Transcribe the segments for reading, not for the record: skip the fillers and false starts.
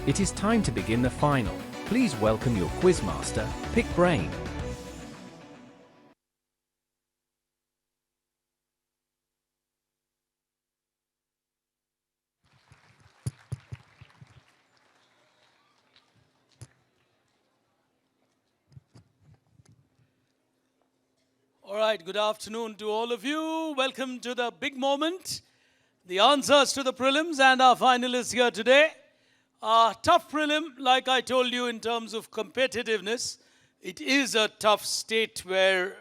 It is time to begin the final. Please welcome your quizmaster, Pick Brain. All right, good afternoon to all of you. Welcome to the big moment, the answers to the prelims and our finalists here today. Tough prelim, like I told you, in terms of competitiveness. It is a tough state where,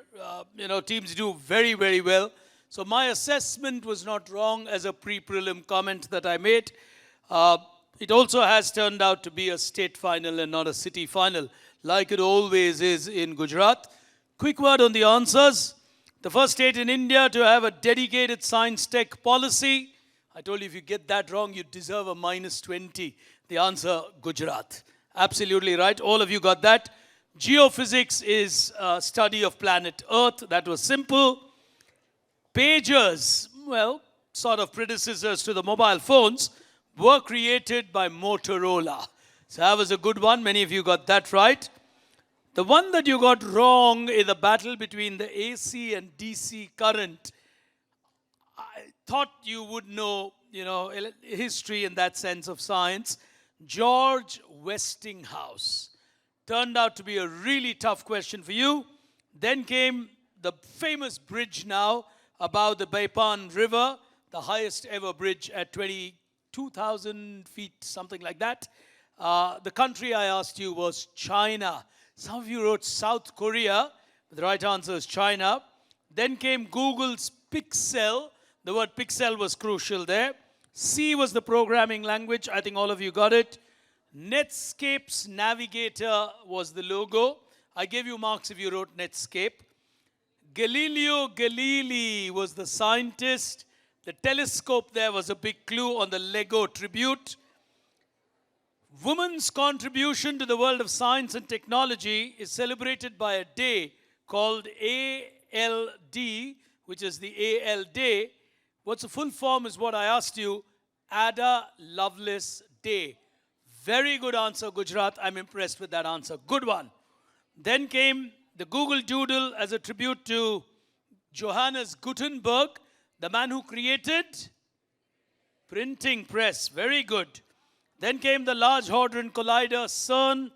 teams do very, very well. So my assessment was not wrong as a pre-prelim comment that I made. It also has turned out to be a state final and not a city final, like it always is in Gujarat. Quick word on the answers. The first state in India to have a dedicated science tech policy. I told you if you get that wrong, you deserve a minus 20. The answer, Gujarat. Absolutely right. All of you got that. Geophysics is a study of planet Earth. That was simple. Pagers, well, sort of predecessors to the mobile phones, were created by Motorola. So that was a good one. Many of you got that right. The one that you got wrong in the battle between the AC and DC current, I thought you would know, history in that sense of science. George Westinghouse. Turned out to be a really tough question for you. Then came the famous bridge now above the Patan River, the highest ever bridge at 22,000 feet, something like that. The country I asked you was China. Some of you wrote South Korea. The right answer is China. Then came Google's Pixel. The word Pixel was crucial there. C was the programming language. I think all of you got it. Netscape's Navigator was the logo. I gave you marks if you wrote Netscape. Galileo Galilei was the scientist. The telescope there was a big clue on the Lego tribute. Women's contribution to the world of science and technology is celebrated by a day called ALD, which is the AL Day. What's the full form is what I asked you, Ada Lovelace Day. Very good answer, Gujarat. I'm impressed with that answer. Good one. Then came the Google Doodle as a tribute to Johannes Gutenberg, the man who created printing press. Very good. Then came the Large Hadron Collider, CERN,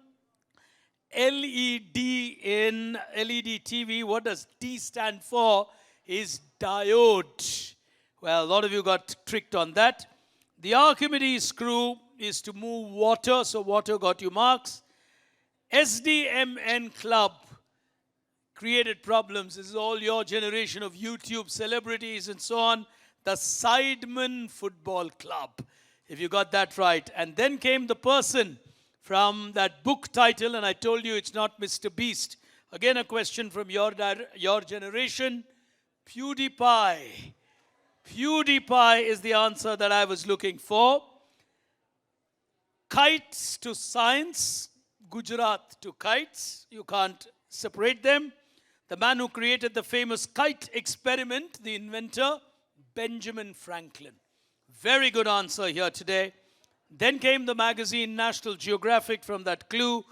LED in LED TV. What does D stand for? Is diode. Well, a lot of you got tricked on that. The Archimedes screw is to move water, so water got you marks. SDMN Club created problems. This is all your generation of YouTube celebrities and so on. The Sidemen Football Club. If you got that right. And then came the person from that book title, and I told you it's not Mr. Beast. Again, a question from your generation. PewDiePie. PewDiePie is the answer that I was looking for. Kites to science. Gujarat to kites. You can't separate them. The man who created the famous kite experiment, the inventor, Benjamin Franklin. Very good answer here today. Then came the magazine National Geographic from that clue.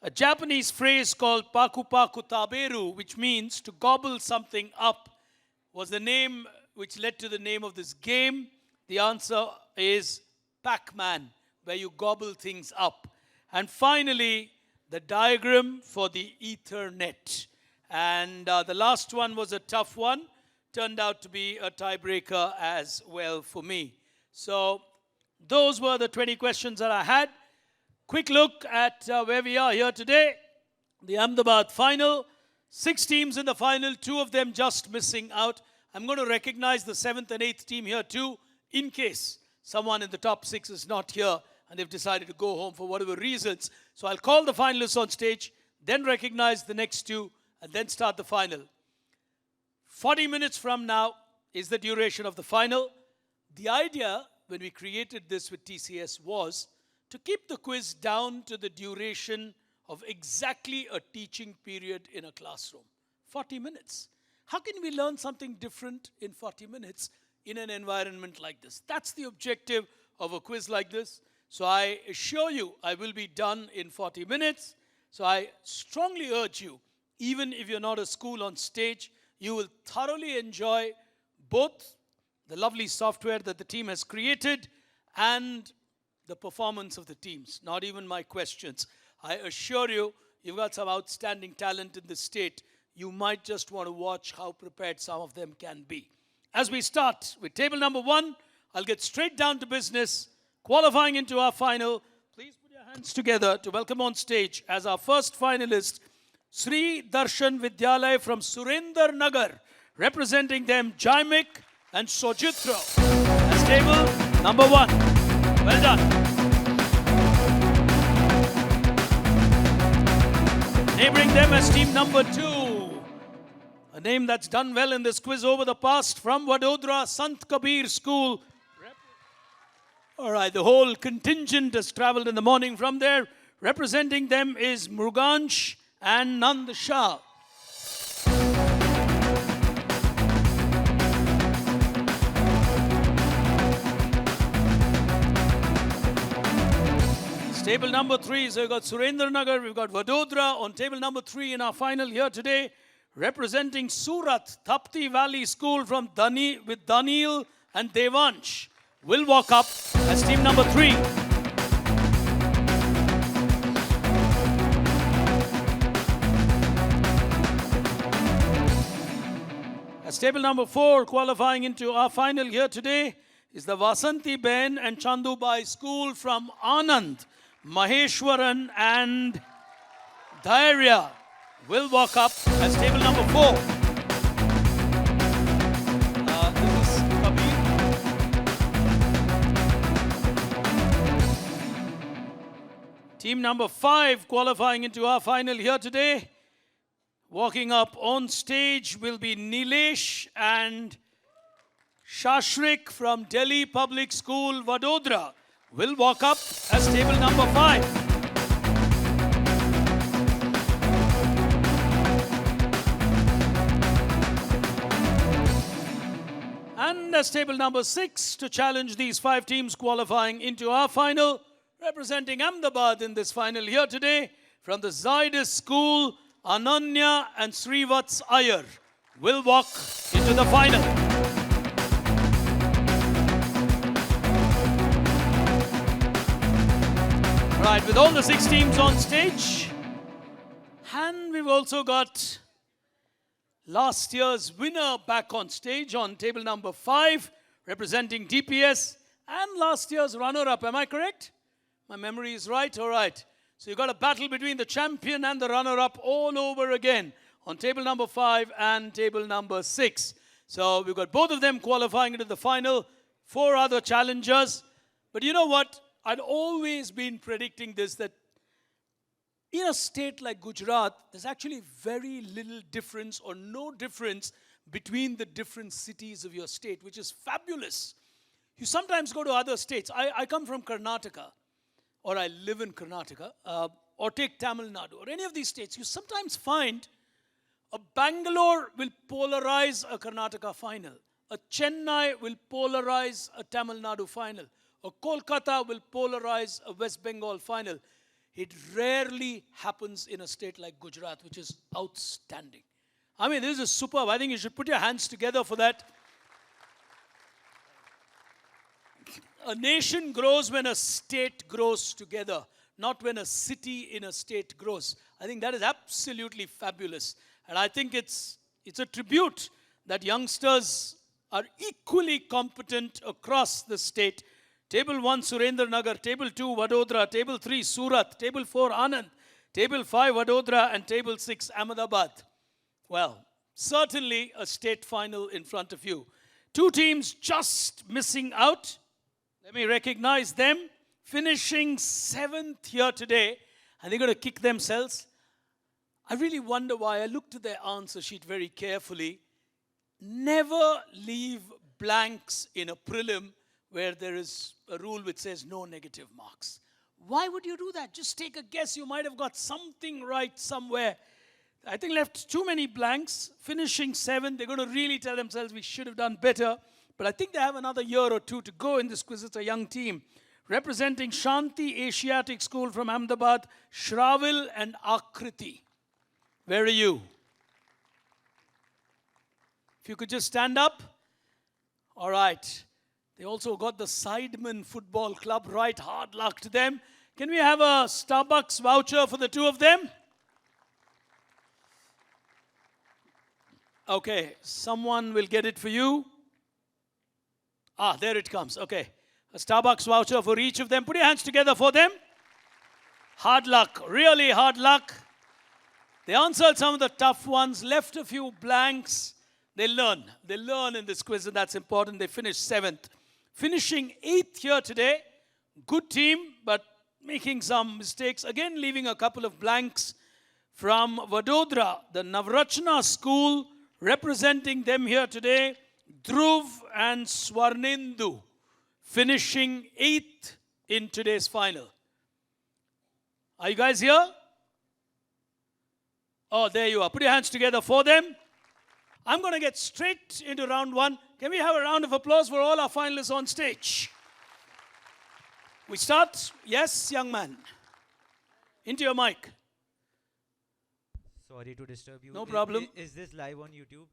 A Japanese phrase called paku paku taberu, which means to gobble something up, was the name which led to the name of this game. The answer is Pac-Man, where you gobble things up. And finally, the diagram for the Ethernet. And the last one was a tough one. Turned out to be a tiebreaker as well for me. So those were the 20 questions that I had. Quick look at where we are here today. The Ahmedabad final. 6 teams in the final, 2 of them just missing out. I'm going to recognize the 7th and 8th team here too, in case someone in the top 6 is not here and they've decided to go home for whatever reasons. So I'll call the finalists on stage, then recognize the next 2, and then start the final. 40 minutes from now is the duration of the final. The idea when we created this with TCS was to keep the quiz down to the duration of exactly a teaching period in a classroom. 40 minutes. How can we learn something different in 40 minutes in an environment like this? That's the objective of a quiz like this. So I assure you, I will be done in 40 minutes. So I strongly urge you, even if you're not a school on stage, you will thoroughly enjoy both the lovely software that the team has created and the performance of the teams, not even my questions. I assure you, you've got some outstanding talent in the state. You might just want to watch how prepared some of them can be. As we start with table number 1, I'll get straight down to business. Qualifying into our final, please put your hands together to welcome on stage as our first finalist, Sri Darshan Vidyalaya from Surendranagar, representing them Jaimik and Sojitra. As table number 1. Well done. Neighbouring them as team number 2. A name that's done well in this quiz over the past, from Vadodara, Sant Kabir School. All right, the whole contingent has travelled in the morning from there. Representing them is Mrugansh and Nand Shah. Table number 3, so we've got Surendranagar, we've got Vadodara on table number 3 in our final here today. Representing Surat, Tapti Valley School from with Daniel and Devansh will walk up as team number 3. As table number 4, qualifying into our final here today, is the Vasantiben and Chandubhai School from Anand, Maheswaren and Dhairya will walk up as table number 4. This is Kabir. Team number 5 qualifying into our final here today. Walking up on stage will be Nilesh and Sashreek from Delhi Public School, Vadodara, will walk up as table number 5. And as table number 6 to challenge these 5 teams qualifying into our final, representing Ahmedabad in this final here today, from the Zydus School, Ananya and Shrivaths Iyer will walk into the final. Right, with all the 6 teams on stage, and we've also got last year's winner back on stage on table number 5, representing DPS, and last year's runner-up. Am I correct? My memory is right? All right. So you've got a battle between the champion and the runner-up all over again on table number 5 and table number 6. So we've got both of them qualifying into the final, 4 other challengers. But you know what? I'd always been predicting this, that in a state like Gujarat, there's actually very little difference or no difference between the different cities of your state, which is fabulous. You sometimes go to other states. I come from Karnataka, or I live in Karnataka, or take Tamil Nadu, or any of these states. You sometimes find a Bangalore will polarize a Karnataka final. A Chennai will polarize a Tamil Nadu final. A Kolkata will polarize a West Bengal final. It rarely happens in a state like Gujarat, which is outstanding. I mean, this is superb. I think you should put your hands together for that. A nation grows when a state grows together, not when a city in a state grows. I think that is absolutely fabulous. And I think it's a tribute that youngsters are equally competent across the state. Table 1, Surendranagar. Table 2, Vadodara. Table 3, Surat. Table 4, Anand. Table 5, Vadodara. And Table 6, Ahmedabad. Well, certainly a state final in front of you. 2 teams just missing out. Let me recognize them. Finishing 7th here today. And they're going to kick themselves. I really wonder why. I looked at their answer sheet very carefully. Never leave blanks in a prelim where there is a rule which says no negative marks. Why would you do that? Just take a guess. You might have got something right somewhere. I think left too many blanks. Finishing 7th, they're going to really tell themselves we should have done better. But I think they have another year or 2 to go in this quiz. It's a young team. representing Shanti Asiatic School from Ahmedabad, Shravil and Akriti. Where are you? If you could just stand up. All right. They also got the Sidemen Football Club right. Hard luck to them. Can we have a Starbucks voucher for the two of them? Okay, someone will get it for you. Ah, there it comes. Okay, a Starbucks voucher for each of them. Put your hands together for them. Hard luck, really hard luck. They answered some of the tough ones, left a few blanks. They learn in this quiz, and that's important. They finished 7th. Finishing 8th here today. Good team, but making some mistakes. Again, leaving a couple of blanks. From Vadodara, the Navrachna school, representing them here today, Dhruv and Swarnendu, finishing 8th in today's final. Are you guys here? Oh, there you are. Put your hands together for them. I'm going to get straight into round 1. Can we have a round of applause for all our finalists on stage? We start. Yes, young man. Into your mic. Sorry to disturb you. No problem. Is this live on YouTube?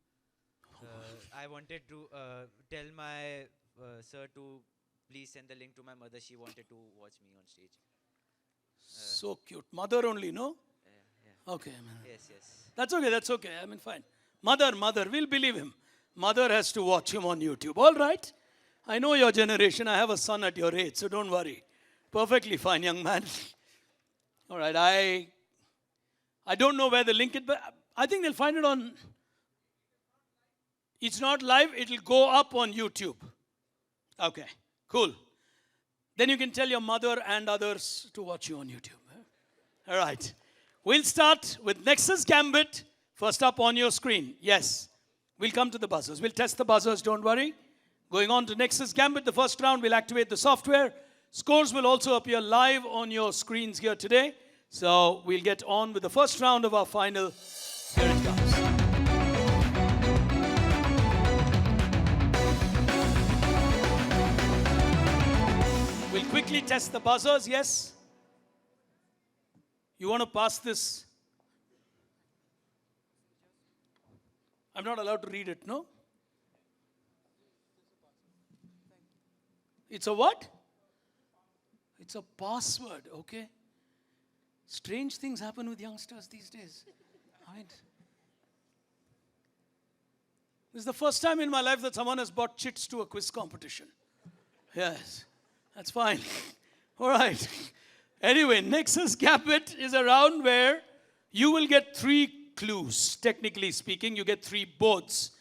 I wanted to tell my sir to please send the link to my mother. She wanted to watch me on stage. So cute. Mother only, no? Yeah. Okay. Yes. That's okay. I mean, fine. Mother, we'll believe him. Mother has to watch him on YouTube. All right. I know your generation. I have a son at your age, so don't worry. Perfectly fine, young man. All right. I don't know where the link is, but I think they'll find it on... It's not live. It'll go up on YouTube. Okay. Cool. Then you can tell your mother and others to watch you on YouTube. All right. We'll start with Nexus Gambit. First up on your screen. Yes. We'll come to the buzzers. We'll test the buzzers, don't worry. Going on to Nexus Gambit, the first round, we'll activate the software. Scores will also appear live on your screens here today. So we'll get on with the first round of our final. Here it comes. We'll quickly test the buzzers, yes? You want to pass this? I'm not allowed to read it, no? It's a what? It's a password, okay? Strange things happen with youngsters these days. Right? This is the first time in my life that someone has brought chits to a quiz competition. Yes, that's fine. All right. Anyway, Nexus Gambit is a round where you will get 3 clues. Technically speaking, you get 3 boards.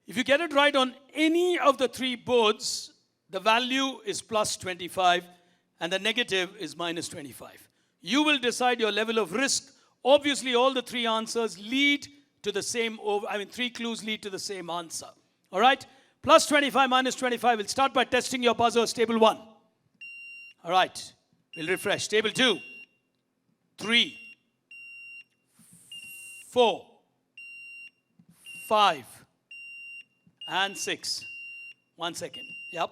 If you get it right on any of the 3 boards, the value is plus 25 and the negative is minus 25. You will decide your level of risk. Obviously, all the 3 answers lead to the same, 3 clues lead to the same answer. All right? Plus 25, minus 25. We'll start by testing your buzzers. Table 1. All right. We'll refresh. Table 2. 3. 4. 5. And 6. 1 second. Yep.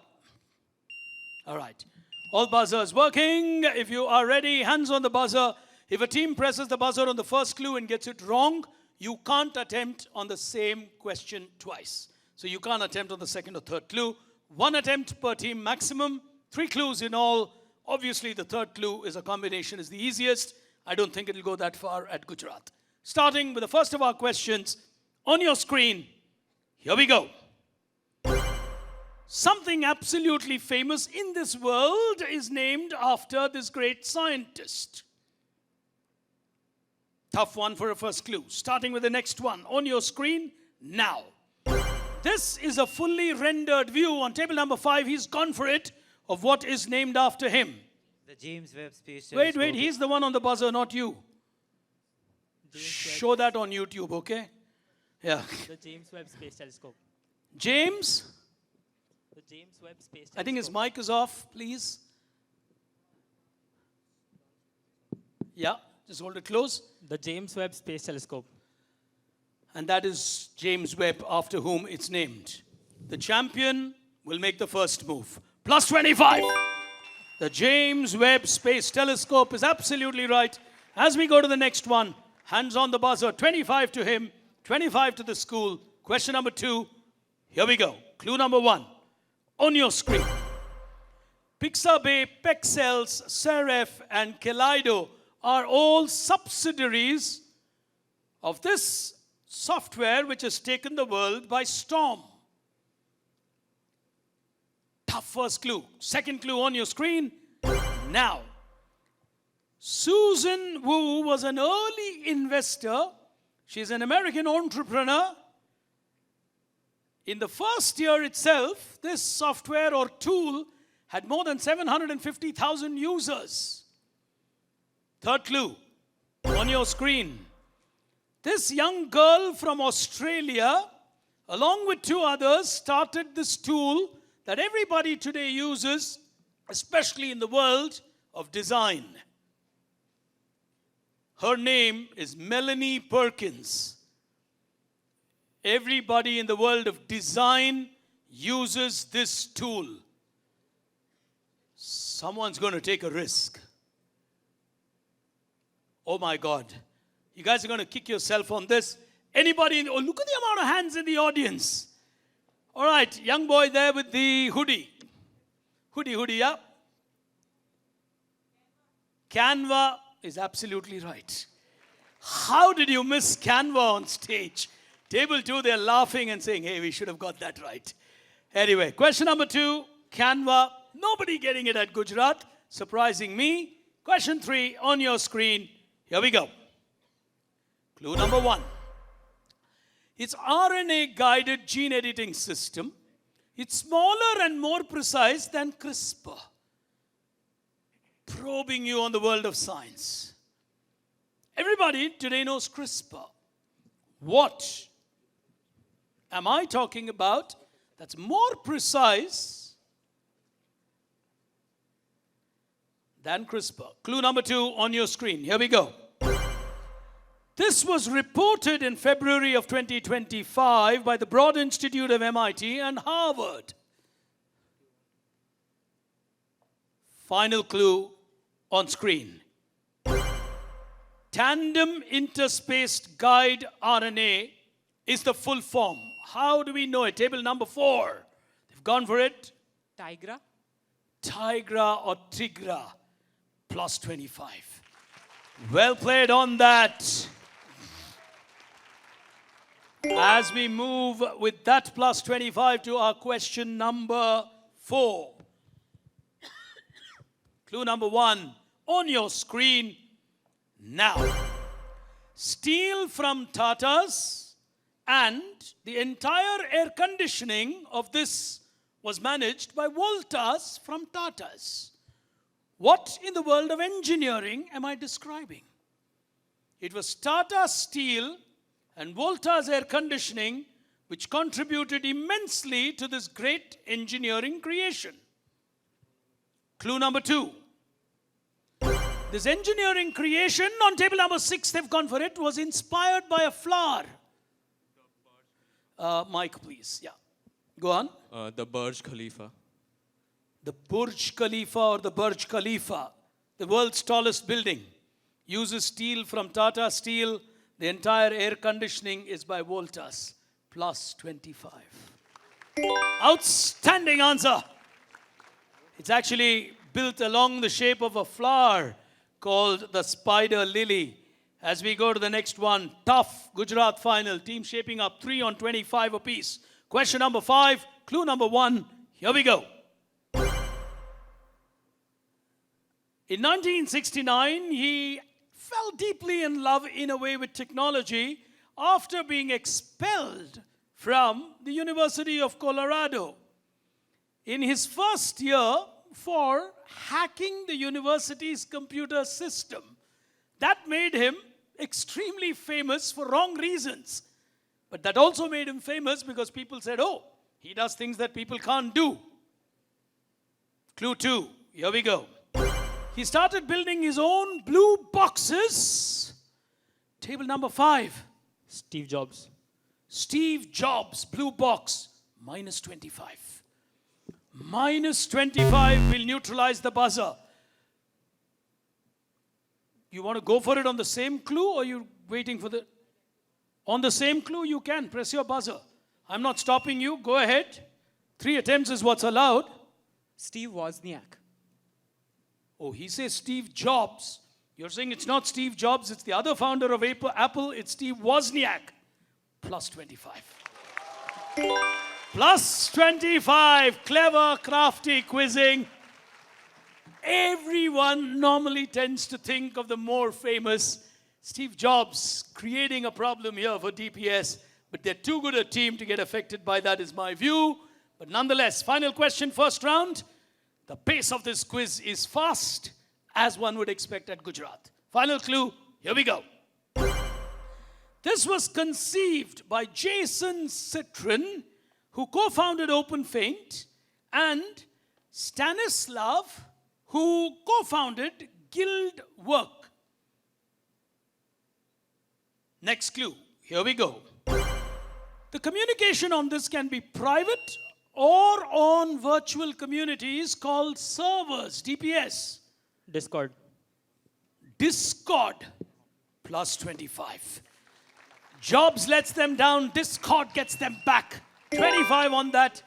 All right. All buzzers working. If you are ready, hands on the buzzer. If a team presses the buzzer on the first clue and gets it wrong, you can't attempt on the same question twice. So you can't attempt on the second or third clue. 1 attempt per team maximum. 3 clues in all. Obviously, the third clue is a combination is the easiest. I don't think it'll go that far at Gujarat. Starting with the first of our questions on your screen. Here we go. Something absolutely famous in this world is named after this great scientist. Tough one for a first clue. Starting with the next one on your screen now. This is a fully rendered view on table number 5. He's gone for it, of what is named after him. The James Webb Space Telescope. Wait, he's the one on the buzzer, not you. Show that on YouTube, okay? Yeah. The James Webb Space Telescope. James? The James Webb Space Telescope. I think his mic is off, please. Yeah, just hold it close. The James Webb Space Telescope. And that is James Webb, after whom it's named. The champion will make the first move. Plus 25. The James Webb Space Telescope is absolutely right. As we go to the next one, hands on the buzzer, 25 to him, 25 to the school. Question number 2, here we go. Clue number 1, on your screen. Pixabay, Pexels, Serif and Kaleido are all subsidiaries of this software which has taken the world by storm. Tough first clue. Second clue on your screen. Now, Susan Wu was an early investor. She's an American entrepreneur. In the first year itself, this software or tool had more than 750,000 users. Third clue on your screen. This young girl from Australia, along with 2 others, started this tool that everybody today uses, especially in the world of design. Her name is Melanie Perkins. Everybody in the world of design uses this tool. Someone's going to take a risk. Oh my God. You guys are going to kick yourself on this. Anybody? Oh, look at the amount of hands in the audience. All right, young boy there with the hoodie. Hoodie, yeah. Canva is absolutely right. How did you miss Canva on stage? Table 2, they're laughing and saying, hey, we should have got that right. Anyway, question number 2, Canva. Nobody getting it at Gujarat, surprising me. Question 3 on your screen. Here we go. Clue number 1. It's RNA-guided gene editing system. It's smaller and more precise than CRISPR. Probing you on the world of science. Everybody today knows CRISPR. What am I talking about that's more precise than CRISPR? Clue number 2 on your screen. Here we go. This was reported in February of 2025 by the Broad Institute of MIT and Harvard. Final clue on screen. Tandem interspaced guide RNA is the full form. How do we know it? Table number 4. They've gone for it. Tigra. Tigra or Tigra. Plus 25. Well played on that. As we move with that plus 25 to our question number 4. Clue number 1 on your screen now. Steel from Tata's, and the entire air conditioning of this was managed by Voltas from Tata's. What in the world of engineering am I describing? It was Tata Steel and Voltas air conditioning which contributed immensely to this great engineering creation. Clue number 2. This engineering creation on table number 6, they've gone for it, was inspired by a flower. Mike, please. Yeah. Go on. The Burj Khalifa. The Burj Khalifa or the Burj Khalifa, the world's tallest building, uses steel from Tata Steel. The entire air conditioning is by Voltas. Plus 25. Outstanding answer. It's actually built along the shape of a flower called the spider lily. As we go to the next one, tough Gujarat final. Team shaping up 3 on 25 apiece. Question number 5, clue number 1. Here we go. In 1969, he fell deeply in love in a way with technology after being expelled from the University of Colorado. In his first year for hacking the university's computer system, that made him extremely famous for wrong reasons. But that also made him famous because people said, oh, he does things that people can't do. Clue 2, here we go. He started building his own blue boxes. Table number 5. Steve Jobs. Steve Jobs, blue box, minus 25. Minus 25 will neutralize the buzzer. You want to go for it on the same clue or you're waiting for the... On the same clue, you can. Press your buzzer. I'm not stopping you. Go ahead. 3 attempts is what's allowed. Steve Wozniak. Oh, he says Steve Jobs. You're saying it's not Steve Jobs, it's the other founder of Apple, it's Steve Wozniak. Plus 25. Plus 25. Clever, crafty quizzing. Everyone normally tends to think of the more famous Steve Jobs creating a problem here for DPS, but they're too good a team to get affected by that, is my view. But nonetheless, final question, first round. The pace of this quiz is fast, as one would expect at Gujarat. Final clue, here we go. This was conceived by Jason Citron, who co-founded OpenFaint, and Stanislav, who co-founded Guildwork. Next clue, here we go. The communication on this can be private or on virtual communities called servers, DPS. Discord. Discord, plus 25. Jobs lets them down, Discord gets them back. 25 on that.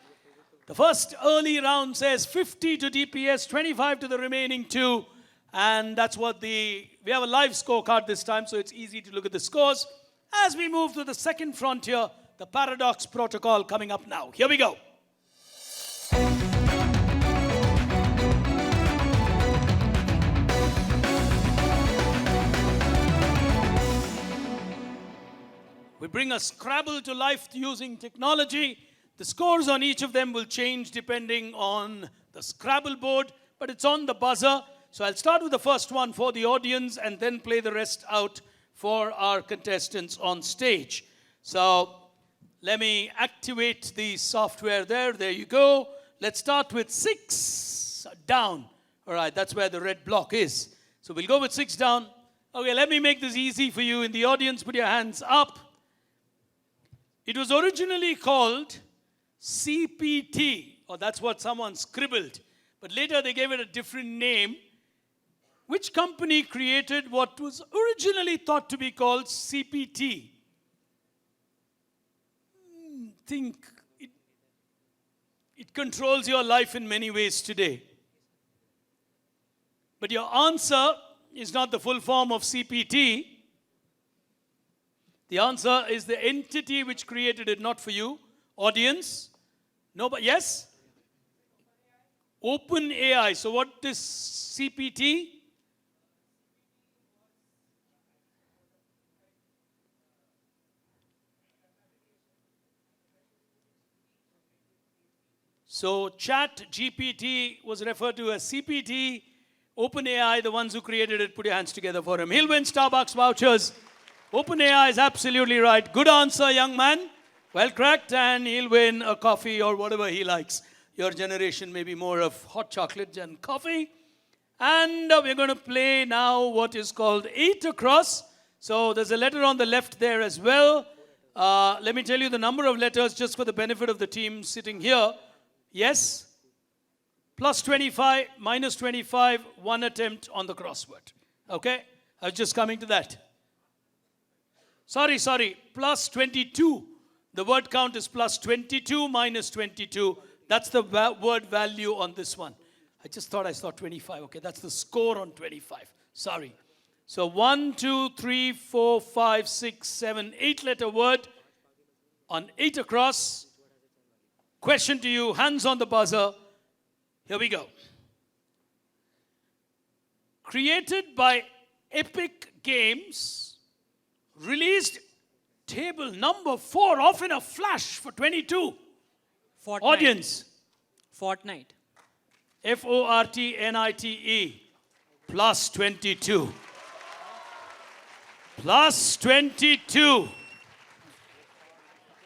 The first early round says 50 to DPS, 25 to the remaining 2. And that's what we have a live scorecard this time, so it's easy to look at the scores. As we move to the second frontier, the paradox protocol coming up now. Here we go. We bring a Scrabble to life using technology. The scores on each of them will change depending on the Scrabble board, but it's on the buzzer. So I'll start with the first one for the audience and then play the rest out for our contestants on stage. So let me activate the software there. There you go. Let's start with 6 down. All right, that's where the red block is. So we'll go with 6 down. Okay, let me make this easy for you. In the audience, put your hands up. It was originally called CPT, or that's what someone scribbled. But later they gave it a different name. Which company created what was originally thought to be called CPT? Think it controls your life in many ways today. But your answer is not the full form of CPT. The answer is the entity which created it, not for you. Audience? No, but yes? OpenAI. So what is CPT? So ChatGPT was referred to as CPT. OpenAI, the ones who created it, put your hands together for him. He'll win Starbucks vouchers. OpenAI is absolutely right. Good answer, young man. Well cracked, and he'll win a coffee or whatever he likes. Your generation may be more of hot chocolate than coffee. And we're going to play now what is called 8 across. So there's a letter on the left there as well. Let me tell you the number of letters just for the benefit of the team sitting here. Yes? Plus 25, minus 25, 1 attempt on the crossword. Okay? I was just coming to that. Sorry. Plus 22. The word count is plus 22 minus 22. That's the word value on this one. I just thought I saw 25. Okay, that's the score on 25. Sorry. So 1, 2, 3, 4, 5, 6, 7, 8 letter word on 8 across. Question to you, hands on the buzzer. Here we go. Created by Epic Games, released table number 4 off in a flash for 22. Fortnite. Audience. Fortnite. Fortnite. Plus 22. Plus 22.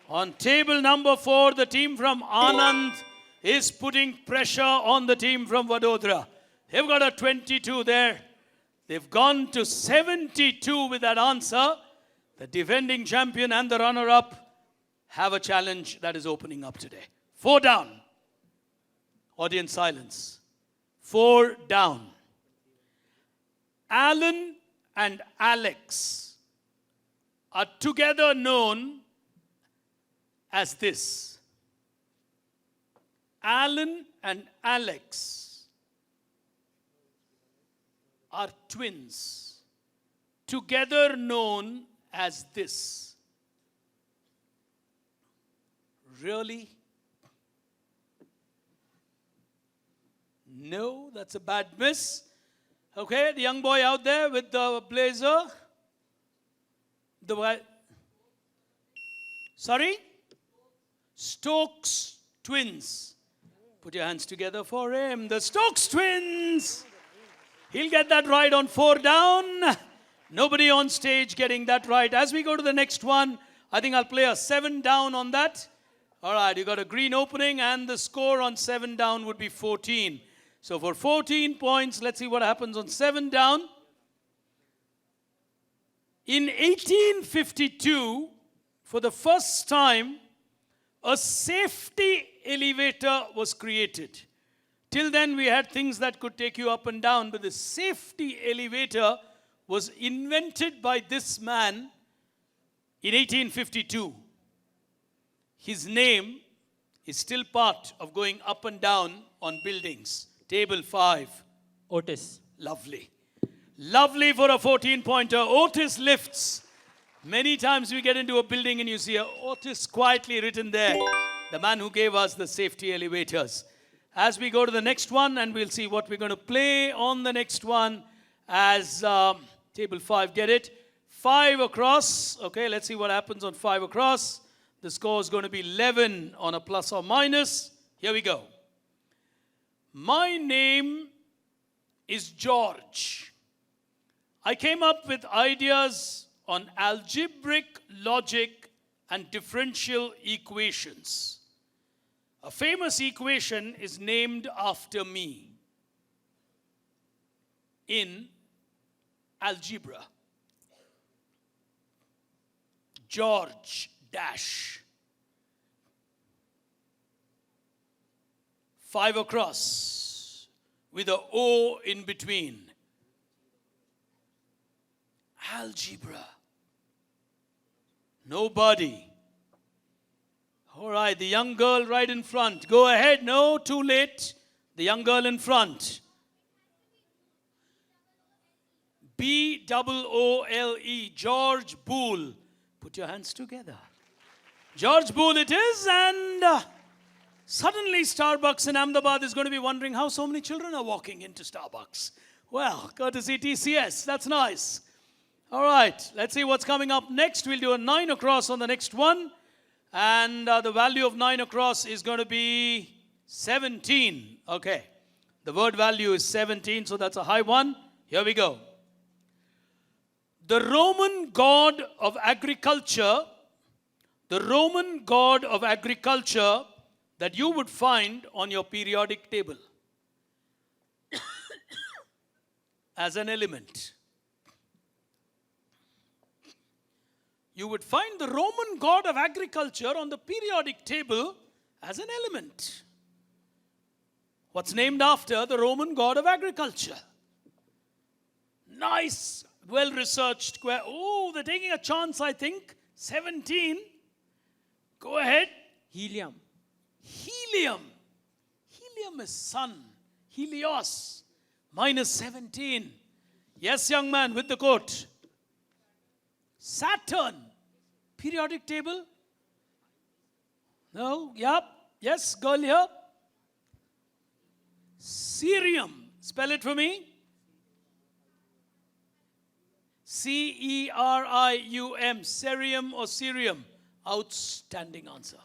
On table number 4, the team from Anand is putting pressure on the team from Vadodara. They've got a 22 there. They've gone to 72 with that answer. The defending champion and the runner-up have a challenge that is opening up today. 4 down. Audience silence. 4 down. Alan and Alex are together known as this. Alan and Alex are twins, together known as this. Really? No, that's a bad miss. Okay, the young boy out there with the blazer. Sorry? Stokes twins. Put your hands together for him. The Stokes twins. He'll get that right on 4 down. Nobody on stage getting that right. As we go to the next one, I think I'll play a 7 down on that. All right, you got a green opening, and the score on 7 down would be 14. So for 14 points, let's see what happens on 7 down. In 1852, for the first time, a safety elevator was created. Till then, we had things that could take you up and down, but the safety elevator was invented by this man in 1852. His name is still part of going up and down on buildings. Table 5. Otis. Lovely. Lovely for a 14-pointer. Otis lifts. Many times we get into a building and you see a Otis quietly written there. The man who gave us the safety elevators. As we go to the next one, and we'll see what we're going to play on the next one as table 5. Get it? 5 across. Okay, let's see what happens on 5 across. The score is going to be 11 on a plus or minus. Here we go. My name is George. I came up with ideas on algebraic logic and differential equations. A famous equation is named after me in algebra. George dash. 5 across with a O in between. Algebra. Nobody. All right, the young girl right in front. Go ahead. No, too late. The young girl in front. B-O-O-L-E. George Boole. Put your hands together. George Boole it is, and suddenly Starbucks in Ahmedabad is going to be wondering how so many children are walking into Starbucks. Well, courtesy TCS. That's nice. All right, let's see what's coming up next. We'll do a 9 across on the next one. And the value of 9 across is going to be 17. Okay. The word value is 17, so that's a high one. Here we go. The Roman god of agriculture, that you would find on your periodic table as an element. You would find the Roman god of agriculture on the periodic table as an element. What's named after the Roman god of agriculture? Nice, well-researched. Oh, they're taking a chance, I think. 17. Go ahead. Helium. Helium. Helium is sun. Helios. Minus 17. Yes, young man with the coat. Saturn. Periodic table? No? Yep. Yes, girl here. Cerium. Spell it for me. C-E-R-I-U-M. Cerium or cerium. Outstanding answer.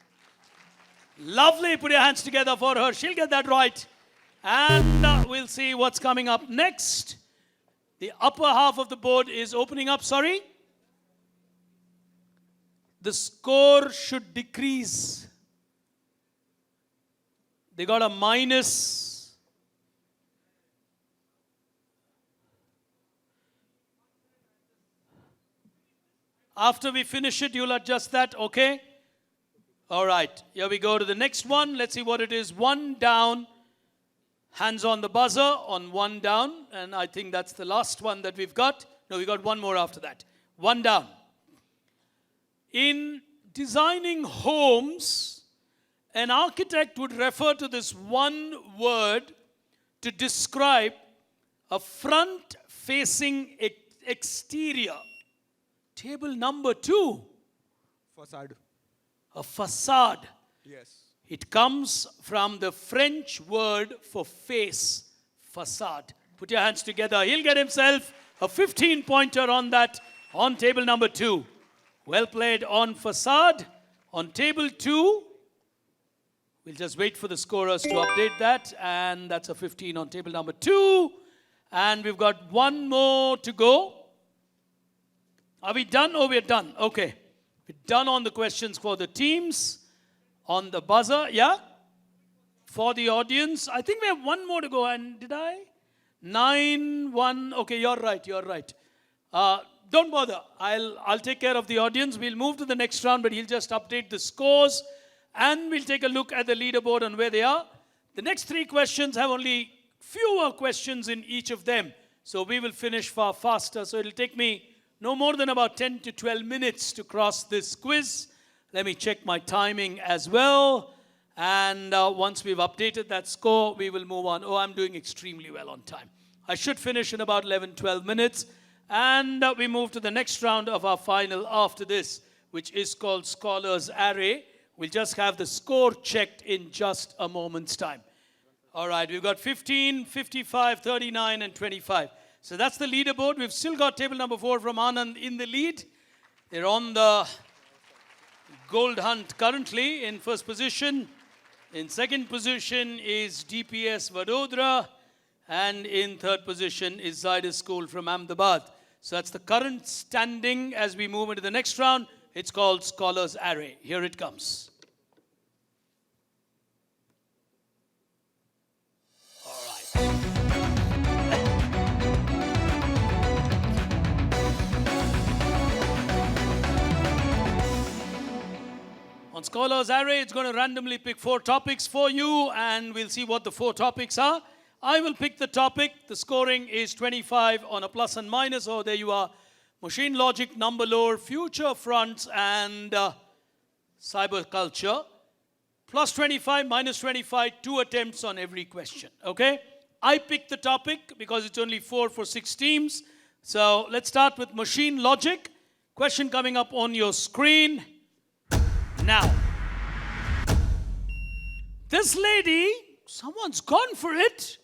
Lovely. Put your hands together for her. She'll get that right. And we'll see what's coming up next. The upper half of the board is opening up. Sorry. The score should decrease. They got a minus. After we finish it, you'll adjust that, okay? All right, here we go to the next one. Let's see what it is. 1 down. Hands on the buzzer on 1 down. And I think that's the last one that we've got. No, we got one more after that. One down. In designing homes, an architect would refer to this one word to describe a front-facing exterior. Table number 2. Facade. A facade. Yes. It comes from the French word for face, facade. Put your hands together. He'll get himself a 15-pointer on that, on table number 2. Well played on facade. On table 2, we'll just wait for the scorers to update that. And that's a 15 on table number 2. And we've got one more to go. Are we done? Oh, we're done. Okay. We're done on the questions for the teams. On the buzzer, yeah? For the audience, I think we have one more to go. And did I? 9-1. Okay, you're right. You're right. Don't bother. I'll take care of the audience. We'll move to the next round, but he'll just update the scores. And we'll take a look at the leaderboard and where they are. The next 3 questions have only fewer questions in each of them. So we will finish far faster. So it'll take me no more than about 10 to 12 minutes to cross this quiz. Let me check my timing as well. And once we've updated that score, we will move on. Oh, I'm doing extremely well on time. I should finish in about 11, 12 minutes. And we move to the next round of our final after this, which is called Scholars Array. We'll just have the score checked in just a moment's time. All right, we've got 15, 55, 39, and 25. So that's the leaderboard. We've still got table number 4 from Anand in the lead. They're on the gold hunt currently in first position. In second position is DPS Vadodara. And in third position is Zydus School from Ahmedabad. So that's the current standing as we move into the next round. It's called Scholars Array. Here it comes. On Scholars Array, it's going to randomly pick 4 topics for you, and we'll see what the 4 topics are. I will pick the topic. The scoring is 25 on a plus and minus. Oh, there you are. Machine logic, number lore, future fronts, and cyber culture. Plus 25, minus 25, 2 attempts on every question. Okay? I picked the topic because it's only 4 for 6 teams. So let's start with machine logic. Question coming up on your screen. Now, this lady, someone's gone for it.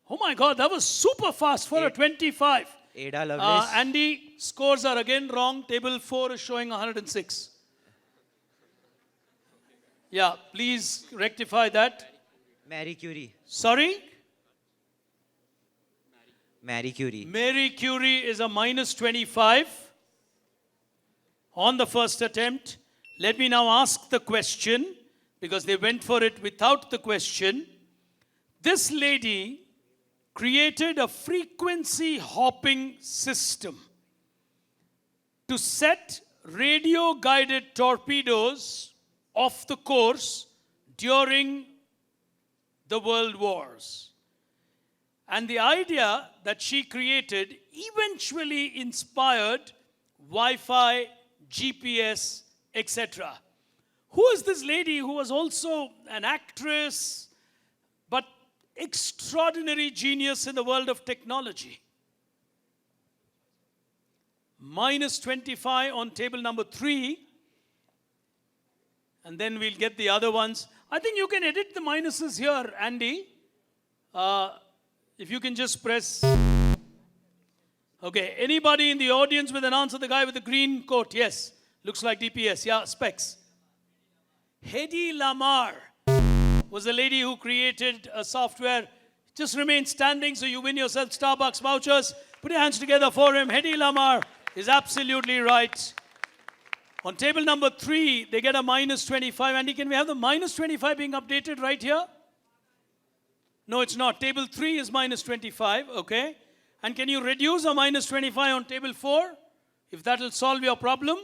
Oh my God, that was super fast for a 25. Ada Lovelace. Andy, scores are again wrong. Table 4 is showing 106. Yeah, please rectify that. Marie Curie. Sorry? Marie Curie. Marie Curie is a minus 25 on the first attempt. Let me now ask the question, because they went for it without the question. This lady created a frequency hopping system to set radio-guided torpedoes off the course during the World Wars. And the idea that she created eventually inspired Wi-Fi, GPS, etc. Who is this lady who was also an actress, but extraordinary genius in the world of technology? Minus 25 on table number 3. And then we'll get the other ones. I think you can edit the minuses here, Andy. If you can just press. Okay, anybody in the audience with an answer? The guy with the green coat, yes. Looks like DPS, yeah, specs. Hedy Lamarr was the lady who created a software. Just remain standing so you win yourself Starbucks vouchers. Put your hands together for him. Hedy Lamarr is absolutely right. On table number 3, they get a minus 25. Andy, can we have the minus 25 being updated right here? No, it's not. Table 3 is minus 25, okay. And can you reduce a minus 25 on table 4? If that will solve your problem.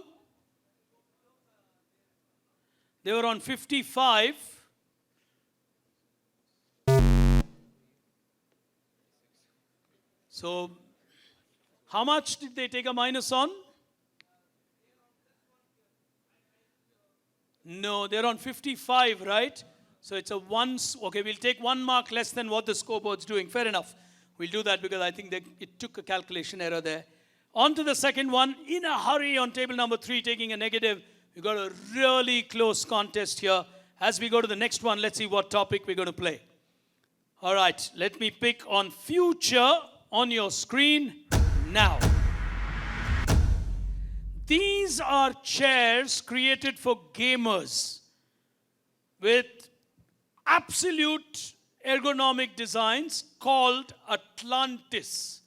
They were on 55. So, How much did they take a minus on? No, they're on 55, right? So it's a once. Okay, we'll take 1 mark less than what the scoreboard's doing. Fair enough. We'll do that because I think it took a calculation error there. On to the second one. In a hurry on table number 3, taking a negative. We've got a really close contest here. As we go to the next one, let's see what topic we're going to play. All right, let me pick on future on your screen now. These are chairs created for gamers with absolute ergonomic designs called Atlantis.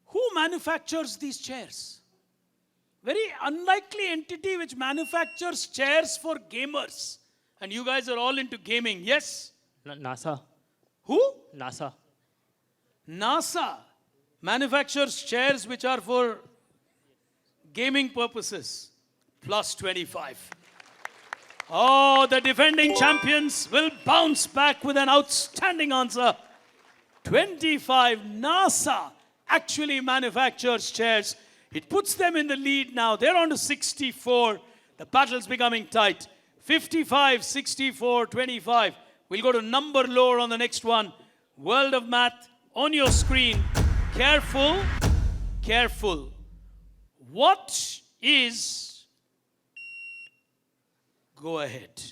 Who manufactures these chairs? Very unlikely entity which manufactures chairs for gamers. And you guys are all into gaming, yes? NASA. Who? NASA. NASA manufactures chairs which are for gaming purposes. Plus 25. Oh, the defending champions will bounce back with an outstanding answer. 25. NASA actually manufactures chairs. It puts them in the lead now. They're on to 64. The battle's becoming tight. 55, 64, 25. We'll go to number lower on the next one. World of Math on your screen. Careful, careful. What is... Go ahead.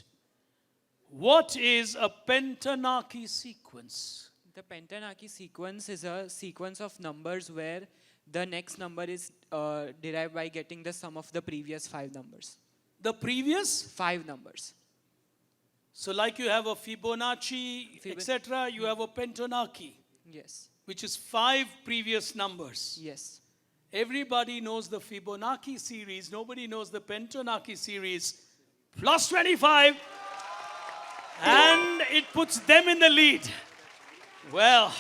What is a Pentanaki sequence? The Pentanaki sequence is a sequence of numbers where the next number is derived by getting the sum of the previous 5 numbers. The previous? 5 numbers. So like you have a Fibonacci, etc., you have a Pentanaki. Yes. Which is 5 previous numbers. Yes. Everybody knows the Fibonacci series. Nobody knows the Pentanaki series. Plus 25. And it puts them in the lead. Well,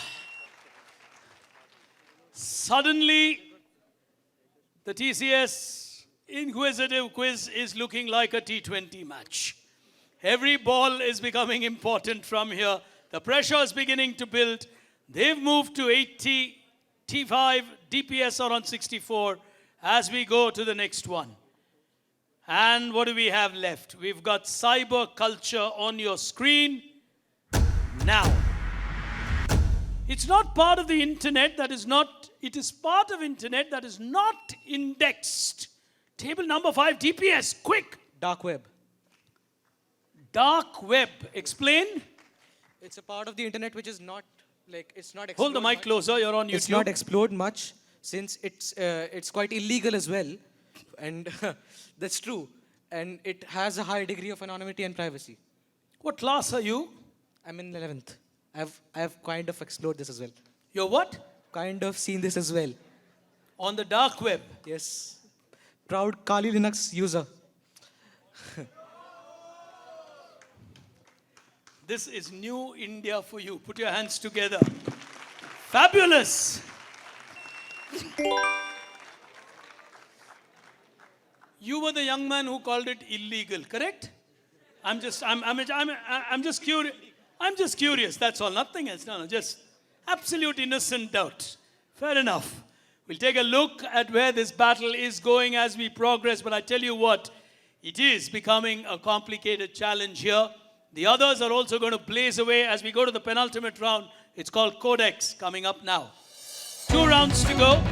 suddenly the TCS InQuizitive quiz is looking like a T20 match. Every ball is becoming important from here. The pressure is beginning to build. They've moved to 80, T5, DPS are on 64 as we go to the next one. And what do we have left? We've got cyber culture on your screen now. It's not part of the internet that is not, it is part of internet that is not indexed. Table number 5, DPS, quick. Dark web. Dark web, explain. It's a part of the internet which is not it's not. Hold the mic closer. You're on YouTube. It's not explored much since it's quite illegal as well, and that's true. And it has a high degree of anonymity and privacy. What class are you? I'm in 11th. I've kind of explored this as well. You're what? Kind of seen this as well. On the dark web. Yes. Proud Kali Linux user. This is new India for you. Put your hands together. Fabulous. You were the young man who called it illegal, correct? I'm just curious. I'm just curious. That's all. Nothing else. No, just absolute innocent doubt. Fair enough. We'll take a look at where this battle is going as we progress. But I tell you what, it is becoming a complicated challenge here. The others are also going to blaze away as we go to the penultimate round. It's called Codex, coming up now. 2 rounds to go.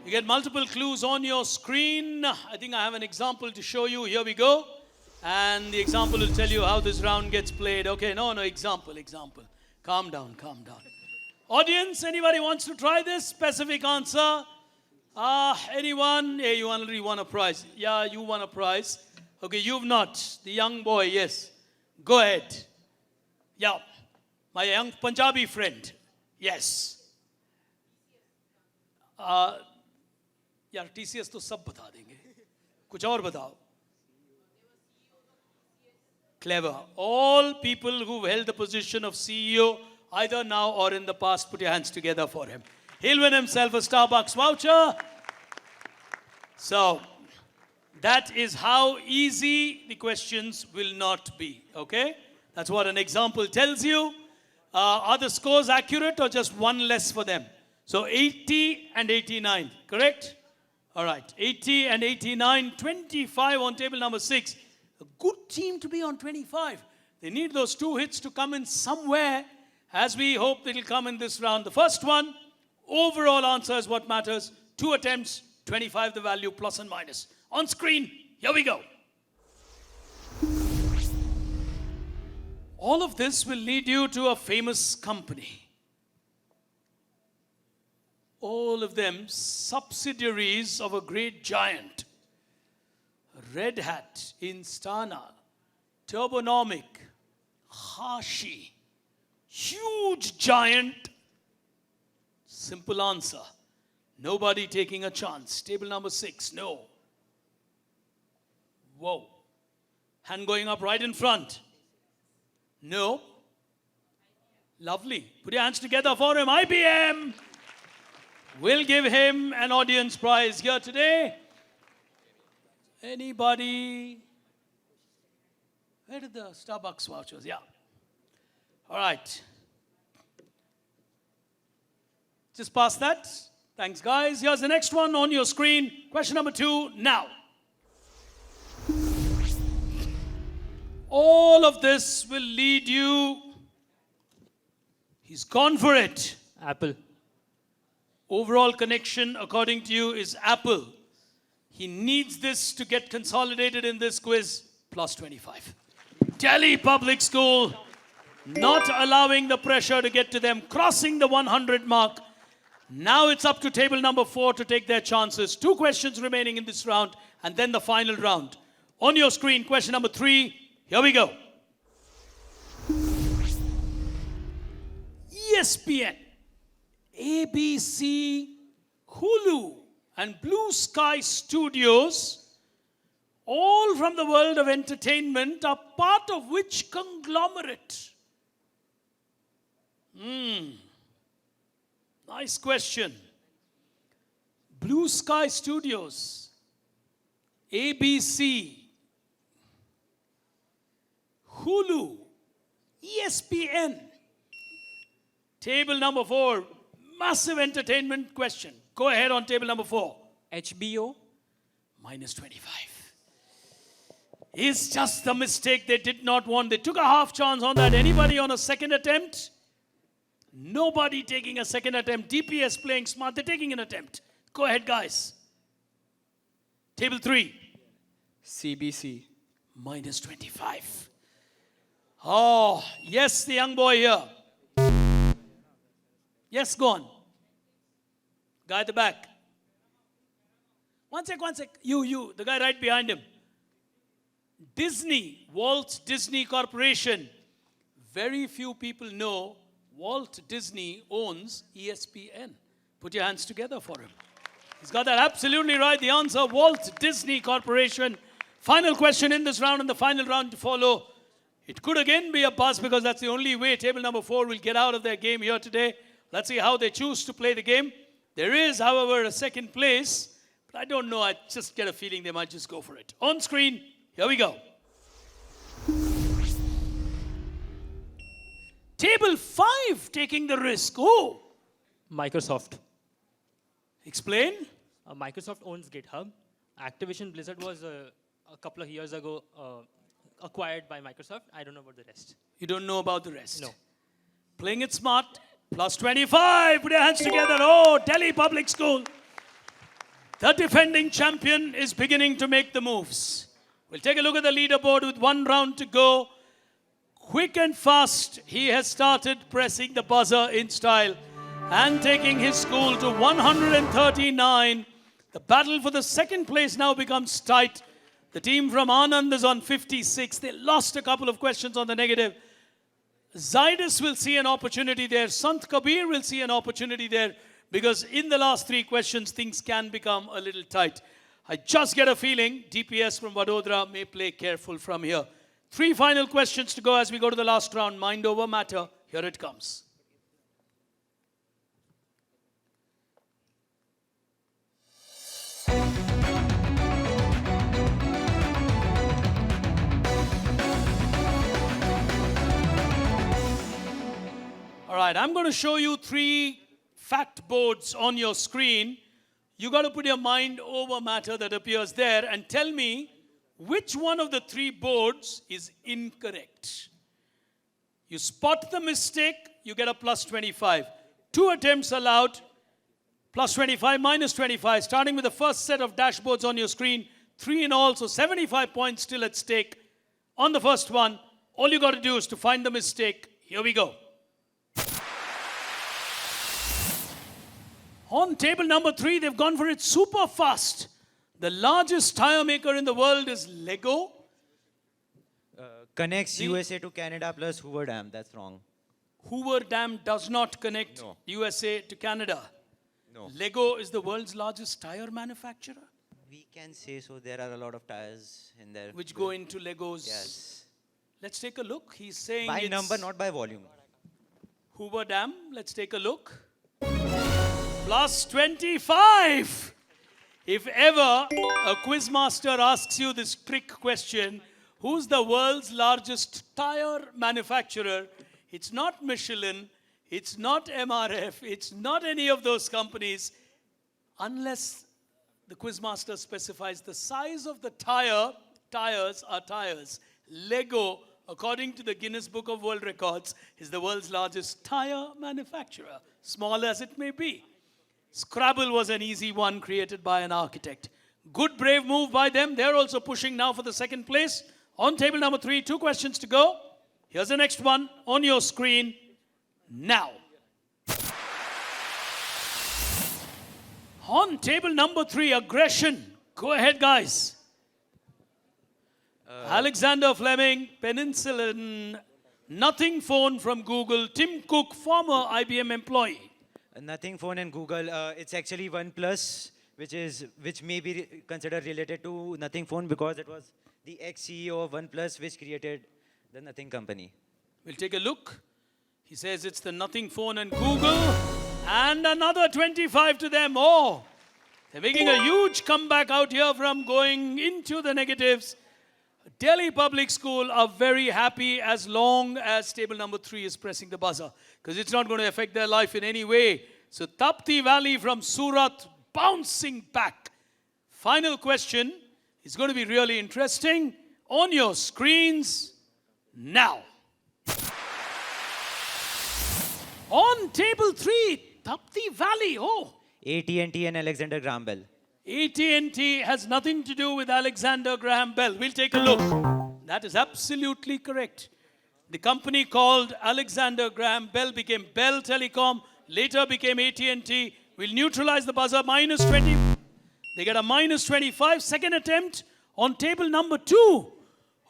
You get multiple clues on your screen. I think I have an example to show you. Here we go. And the example will tell you how this round gets played. Okay, no, example. Calm down. Audience, anybody wants to try this? Specific answer? Anyone? Hey, you already won a prize. Yeah, you won a prize. Okay, you've not. The young boy, yes. Go ahead. Yeah, my young Punjabi friend. Yes. यार TCS तो सब बता देंगे. कुछ और बताओ. Clever. All people who held the position of CEO, either now or in the past, put your hands together for him. He'll win himself a Starbucks voucher. So, that is how easy the questions will not be. Okay? That's what an example tells you. Are the scores accurate or just one less for them? So 80 and 89, correct? All right, 80 and 89, 25 on table number 6. A good team to be on 25. They need those 2 hits to come in somewhere, as we hope they will come in this round. The first one, overall answer is what matters. 2 attempts, 25 the value, plus and minus. On screen, here we go. All of this will lead you to a famous company. All of them subsidiaries of a great giant. Red Hat, Instana, Turbonomic, Hashi. Huge giant. Simple answer. Nobody taking a chance. Table number 6, no. Whoa. Hand going up right in front. No. Lovely. Put your hands together for him. IBM. We'll give him an audience prize here today. Anybody? Where did the Starbucks vouchers? Yeah. All right. Just pass that. Thanks, guys. Here's the next one on your screen. Question number 2 now. All of this will lead you. He's gone for it. Apple. Overall connection, according to you, is Apple. He needs this to get consolidated in this quiz. Plus 25. Delhi Public School, not allowing the pressure to get to them, crossing the 100 mark. Now it's up to table number 4 to take their chances. 2 questions remaining in this round, and then the final round. On your screen, question number 3. Here we go. ESPN, ABC, Hulu, and Blue Sky Studios, all from the world of entertainment, are part of which conglomerate? Nice question. Blue Sky Studios, ABC, Hulu, ESPN. Table number 4, massive entertainment question. Go ahead on table number 4. HBO. Minus 25. It's just the mistake they did not want. They took a half chance on that. Anybody on a second attempt? Nobody taking a second attempt. DPS playing smart. They're taking an attempt. Go ahead, guys. Table 3. CBC. Minus 25. Oh, yes, the young boy here. Yes, go on. Guy at the back. One sec. You, the guy right behind him. Disney, Walt Disney Corporation. Very few people know Walt Disney owns ESPN. Put your hands together for him. He's got that absolutely right. The answer, Walt Disney Corporation. Final question in this round and the final round to follow. It could again be a buzz because that's the only way table number 4 will get out of their game here today. Let's see how they choose to play the game. There is, however, a second place. But I don't know. I just get a feeling they might just go for it. On screen, here we go. Table 5 taking the risk. Oh, Microsoft. explain. Microsoft owns GitHub. Activision Blizzard was a couple of years ago acquired by Microsoft. I don't know about the rest. You don't know about the rest. No. Playing it smart. Plus 25. Put your hands together. Oh, Delhi Public School. The defending champion is beginning to make the moves. We'll take a look at the leaderboard with 1 round to go. Quick and fast, he has started pressing the buzzer in style and taking his school to 139. The battle for the second place now becomes tight. The team from Anand is on 56. They lost a couple of questions on the negative. Zydus will see an opportunity there. Sant Kabir will see an opportunity there because in the last 3 questions, things can become a little tight. I just get a feeling DPS from Vadodara may play careful from here. 3 final questions to go as we go to the last round. Mind over matter. Here it comes. right, I'm going to show you 3 fact boards on your screen. You got to put your mind over matter that appears there and tell me which one of the 3 boards is incorrect. You spot the mistake, you get a plus 25. 2 attempts allowed, plus 25, minus 25. Starting with the first set of dashboards on your screen, 3 in all, so 75 points still at stake. On the first one, all you got to do is to find the mistake. Here we go. On table number 3, they've gone for it super fast. The largest tire maker in the world is Lego. Connects USA to Canada plus Hoover Dam. That's wrong. Hoover Dam does not connect No. USA to Canada. No. Lego is the world's largest tire manufacturer, We can say so. There are a lot of tires in there. which go into Legos. Yes. Let's take a look. He's saying By it's number, not by volume. Hoover Dam. Let's take a look. Plus 25. If ever a quizmaster asks you this trick question, who's the world's largest tire manufacturer? It's not Michelin, it's not MRF, it's not any of those companies, unless the quizmaster specifies the size of the tires are tires. Lego, according to the Guinness Book of World Records, is the world's largest tire manufacturer, small as it may be. Scrabble was an easy one created by an architect. Good, brave move by them. They're also pushing now for the second place. On table number 3, 2 questions to go. Here's the next one on your screen now. On table number 3, aggression. Go ahead, guys. Alexander Fleming, Peninsulan, Nothing Phone from Google, Tim Cook, former IBM employee. Nothing phone and Google. It's actually OnePlus, which may be considered related to Nothing Phone because it was the ex-CEO of OnePlus which created the Nothing company. We'll take a look. He says it's the Nothing Phone and Google. And another 25 to them. Oh, they're making a huge comeback out here from going into the negatives. Delhi Public School are very happy as long as table number 3 is pressing the buzzer, because it's not going to affect their life in any way. So Tapti Valley from Surat bouncing back. Final question is going to be really interesting. On your screens now. On table 3, Tapti Valley. Oh, AT&T and Alexander Graham Bell. AT&T has nothing to do with Alexander Graham Bell. We'll take a look. That is absolutely correct. The company called Alexander Graham Bell became Bell Telecom, later became AT&T. We'll neutralize the buzzer, minus 20. They get a minus 25. Second attempt on table number 2.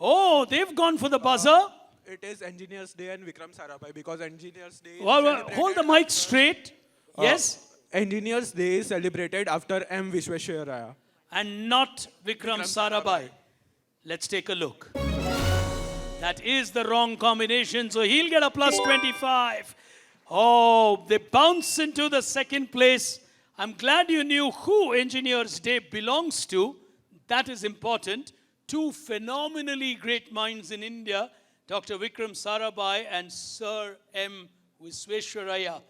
Oh, they've gone for the buzzer. It is Engineers Day and Vikram Sarabhai because Engineers Day is Well, celebrated hold the mic straight. Yes? Engineers Day is celebrated after M. Vishwesvaraya. And not Vikram Sarabhai. Let's take a look. That is the wrong combination, so he'll get a plus 25. Oh, they bounce into the second place. I'm glad you knew who Engineers Day belongs to. That is important. 2 phenomenally great minds in India, Dr. Vikram Sarabhai and Sir M. Visvesvaraya.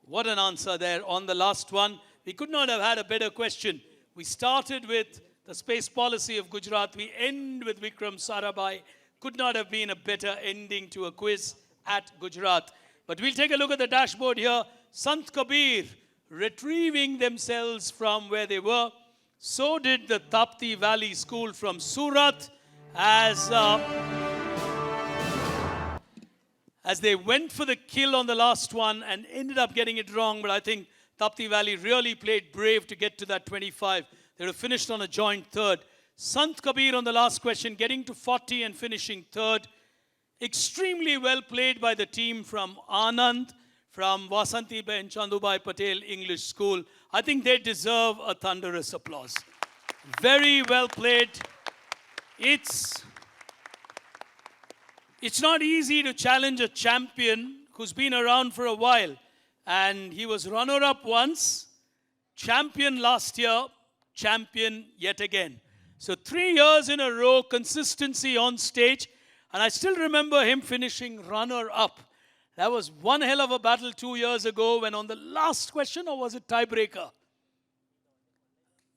What an answer there on the last one. We could not have had a better question. We started with the space policy of Gujarat. We end with Vikram Sarabhai. Could not have been a better ending to a quiz at Gujarat. But we'll take a look at the dashboard here. Sant Kabir retrieving themselves from where they were. So did the Tapti Valley School from Surat as they went for the kill on the last one and ended up getting it wrong. But I think Tapti Valley really played brave to get to that 25. They would have finished on a joint third. Sant Kabir on the last question, getting to 40 and finishing third. Extremely well played by the team from Anand, from Vasantiben, Chandubhai, Patel English School. I think they deserve a thunderous applause. Very well played. It's not easy to challenge a champion who's been around for a while. And he was runner-up once, champion last year, champion yet again. So 3 years in a row, consistency on stage. And I still remember him finishing runner-up. That was one hell of a battle 2 years ago when on the last question, or was it tiebreaker?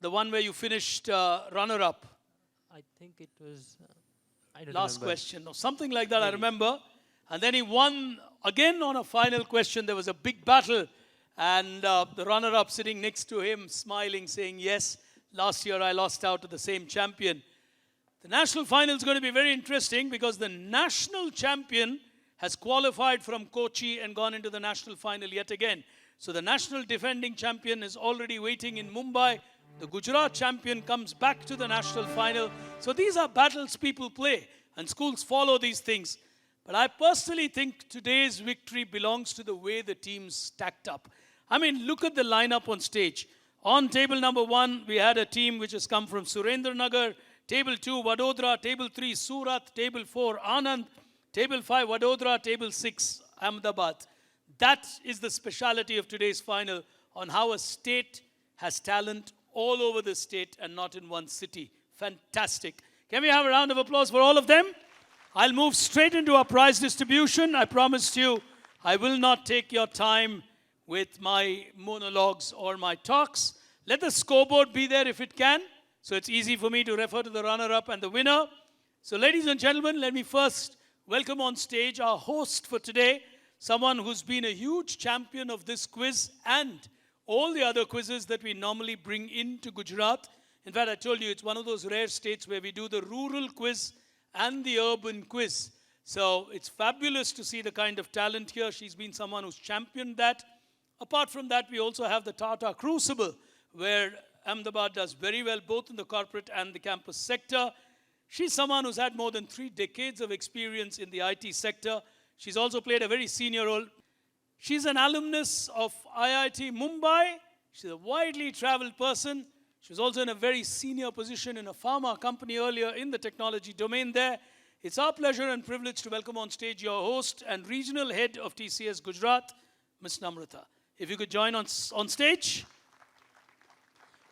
The one where you finished runner-up. I think it was. I don't Last remember. question, or something like that, I remember. And then he won again on a final question. There was a big battle. And the runner-up sitting next to him, smiling, saying, yes, last year I lost out to the same champion. The national final is going to be very interesting because the national champion has qualified from Kochi and gone into the national final yet again. So the national defending champion is already waiting in Mumbai. The Gujarat champion comes back to the national final. So these are battles people play, and schools follow these things. But I personally think today's victory belongs to the way the teams stacked up. I mean, look at the lineup on stage. On table number 1, we had a team which has come from Surendranagar. Table 2, Vadodara. Table 3, Surat. Table 4, Anand. Table 5, Vadodara. Table 6, Ahmedabad. That is the speciality of today's final, on how a state has talent all over the state and not in one city. Fantastic. Can we have a round of applause for all of them? I'll move straight into our prize distribution. I promised you I will not take your time with my monologues or my talks. Let the scoreboard be there if it can, so it's easy for me to refer to the runner-up and the winner. So ladies and gentlemen, let me first welcome on stage our host for today, someone who's been a huge champion of this quiz and all the other quizzes that we normally bring into Gujarat. In fact, I told you it's one of those rare states where we do the rural quiz and the urban quiz. So it's fabulous to see the kind of talent here. She's been someone who's championed that. Apart from that, we also have the Tata Crucible, where Ahmedabad does very well, both in the corporate and the campus sector. She's someone who's had more than 3 decades of experience in the IT sector. She's also played a very senior role. She's an alumnus of IIT Mumbai. She's a widely traveled person. She was also in a very senior position in a pharma company earlier in the technology domain there. It's our pleasure and privilege to welcome on stage your host and regional head of TCS Gujarat, Ms. Namrata. If you could join on stage.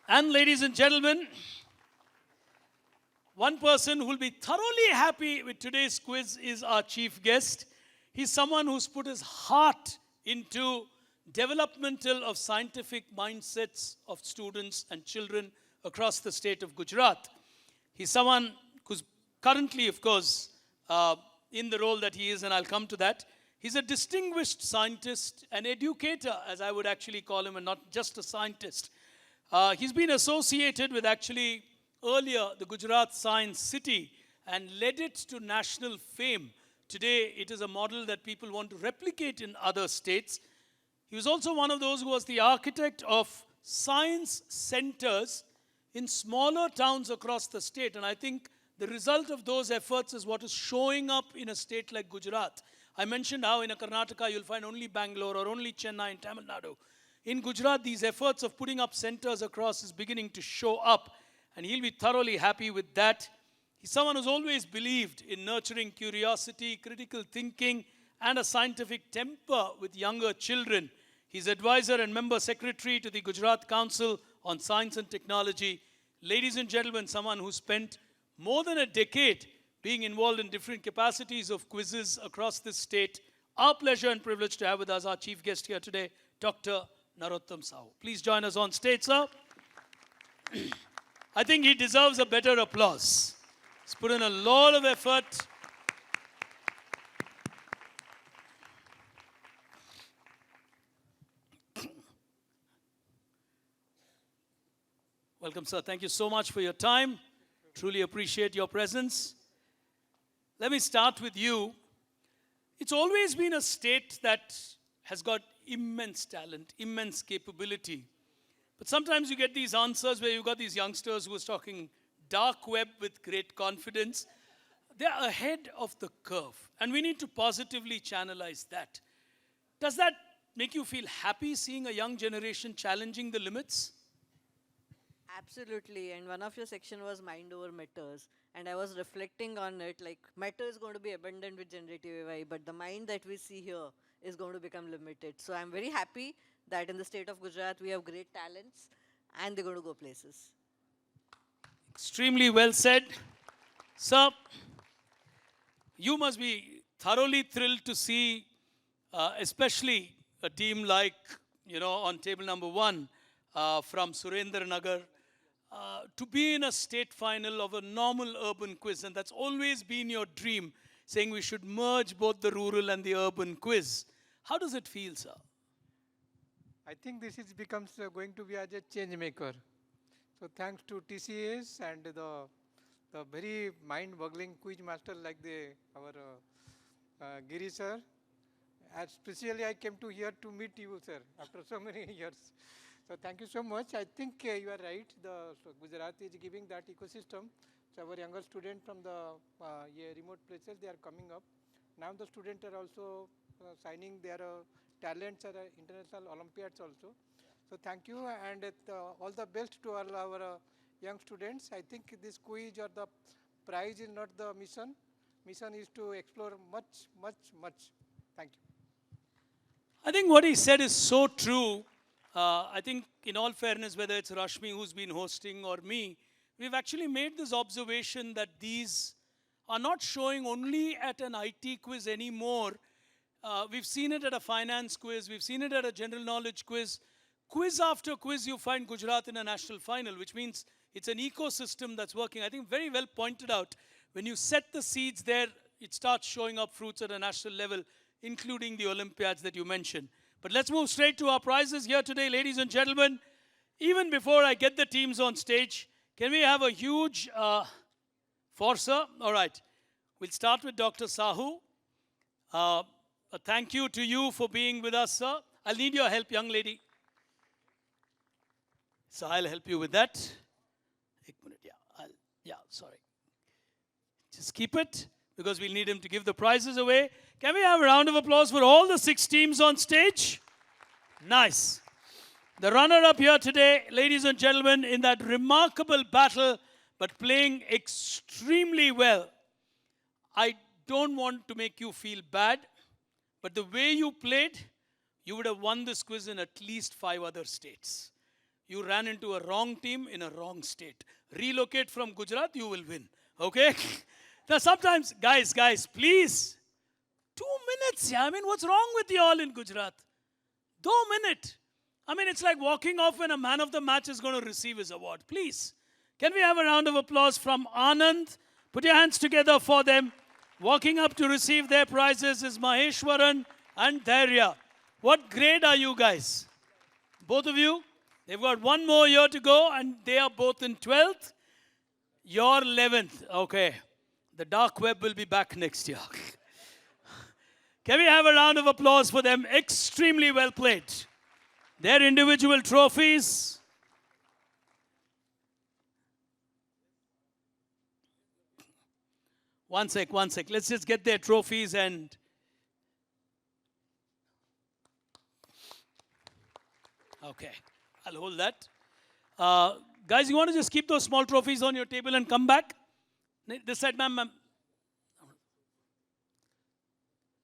And ladies and gentlemen, one person who will be thoroughly happy with today's quiz is our chief guest. He's someone who's put his heart into developmental of scientific mindsets of students and children across the state of Gujarat. He's someone who's currently, of course, in the role that he is, and I'll come to that. He's a distinguished scientist, an educator, as I would actually call him, and not just a scientist. He's been associated with actually earlier the Gujarat Science City and led it to national fame. Today, it is a model that people want to replicate in other states. He was also one of those who was the architect of science centers in smaller towns across the state. And I think the result of those efforts is what is showing up in a state like Gujarat. I mentioned how in a Karnataka you'll find only Bangalore or only Chennai and Tamil Nadu. In Gujarat, these efforts of putting up centers across is beginning to show up. And he'll be thoroughly happy with that. He's someone who's always believed in nurturing curiosity, critical thinking, and a scientific temper with younger children. He's advisor and member secretary to the Gujarat Council on Science and Technology. Ladies and gentlemen, someone who spent more than a decade being involved in different capacities of quizzes across this state. Our pleasure and privilege to have with us our chief guest here today, Dr. Narottam Sahu. Please join us on stage, sir. I think he deserves a better applause. He's put in a lot of effort. Welcome, sir. Thank you so much for your time. Truly appreciate your presence. Let me start with you. It's always been a state that has got immense talent, immense capability. But sometimes you get these answers where you've got these youngsters who are talking dark web with great confidence. They're ahead of the curve. And we need to positively channelize that. Does that make you feel happy seeing a young generation challenging the limits? Absolutely, and one of your section was mind over matters, and I was reflecting on it, like matter is going to be abundant with generative AI, but the mind that we see here is going to become limited. So I'm very happy that in the state of Gujarat we have great talents and they're going to go places. Extremely well said. Sir, you must be thoroughly thrilled to see especially a team like, on table number 1 from Surendranagar, to be in a state final of a normal urban quiz, and that's always been your dream, saying we should merge both the rural and the urban quiz. How does it feel, sir? I think this is becomes going to be as a change maker. So thanks to TCS and the very mind-boggling quiz master like our Giri sir. Especially I came to here to meet you, sir, after so many years. So thank you so much. I think you are right. Gujarat is giving that ecosystem. So our younger students from the remote places, they are coming up. Now the students are also signing their talents at international Olympiads also. So thank you, and all the best to all our young students. I think this quiz or the prize is not the mission. Mission is to explore much, much, much. Thank you. I think what he said is so true. I think in all fairness, whether it's Rashmi who's been hosting or me, we've actually made this observation that these are not showing only at an IT quiz anymore. We've seen it at a finance quiz. We've seen it at a general knowledge quiz. Quiz after quiz, you find Gujarat in a national final, which means it's an ecosystem that's working. I think very well pointed out. When you set the seeds there, it starts showing up fruits at a national level, including the Olympiads that you mentioned. But let's move straight to our prizes here today, ladies and gentlemen. Even before I get the teams on stage, can we have a huge forcer? All right. We'll start with Dr. Sahu. A thank you to you for being with us, sir. I'll need your help, young lady. So I'll help you with that. Sorry. Just keep it, because we'll need him to give the prizes away. Can we have a round of applause for all the 6 teams on stage? Nice. The runner-up here today, ladies and gentlemen, in that remarkable battle, but playing extremely well. I don't want to make you feel bad, but the way you played, you would have won this quiz in at least 5 other states. You ran into a wrong team in a wrong state. Relocate from Gujarat, you will win. Okay? Now sometimes, guys, please. 2 minutes, yeah. I mean, what's wrong with you all in Gujarat? 2 minutes. I mean, it's like walking off when a man of the match is going to receive his award. Please. Can we have a round of applause from Anand? Put your hands together for them. Walking up to receive their prizes is Maheswaren and Dhairya. What grade are you guys? Both of you? They've got 1 more year to go, and they are both in 12th. You're 11th. Okay. The dark web will be back next year. Can we have a round of applause for them? Extremely well played. Their individual trophies. One sec. Let's just get their trophies and... Okay. I'll hold that. Guys, you want to just keep those small trophies on your table and come back? This side, ma'am.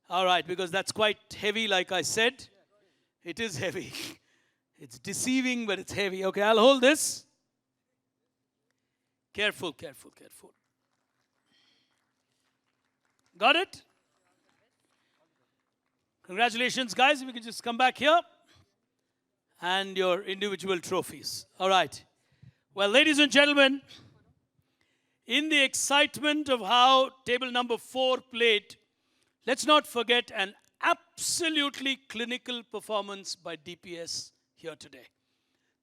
All right, because that's quite heavy, like I said. It is heavy. It's deceiving, but it's heavy. Okay, I'll hold this. Careful. Got it? Congratulations, guys. If we could just come back here. And your individual trophies. All right. Well, ladies and gentlemen, in the excitement of how table number 4 played, let's not forget an absolutely clinical performance by DPS here today.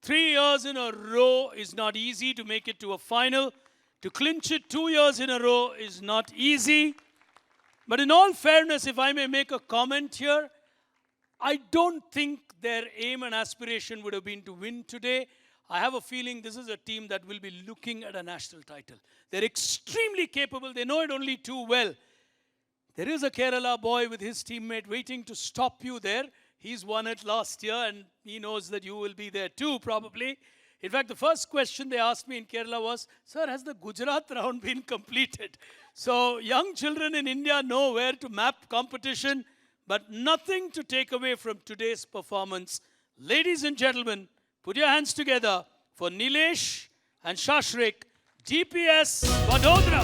3 years in a row is not easy to make it to a final. To clinch it 2 years in a row is not easy. But in all fairness, if I may make a comment here, I don't think their aim and aspiration would have been to win today. I have a feeling this is a team that will be looking at a national title. They're extremely capable. They know it only too well. There is a Kerala boy with his teammate waiting to stop you there. He's won it last year, and he knows that you will be there too, probably. In fact, the first question they asked me in Kerala was, "Sir, has the Gujarat round been completed?" So young children in India know where to map competition. But nothing to take away from today's performance. Ladies and gentlemen, put your hands together for Nilesh and Sashreek, GPS Vadodara.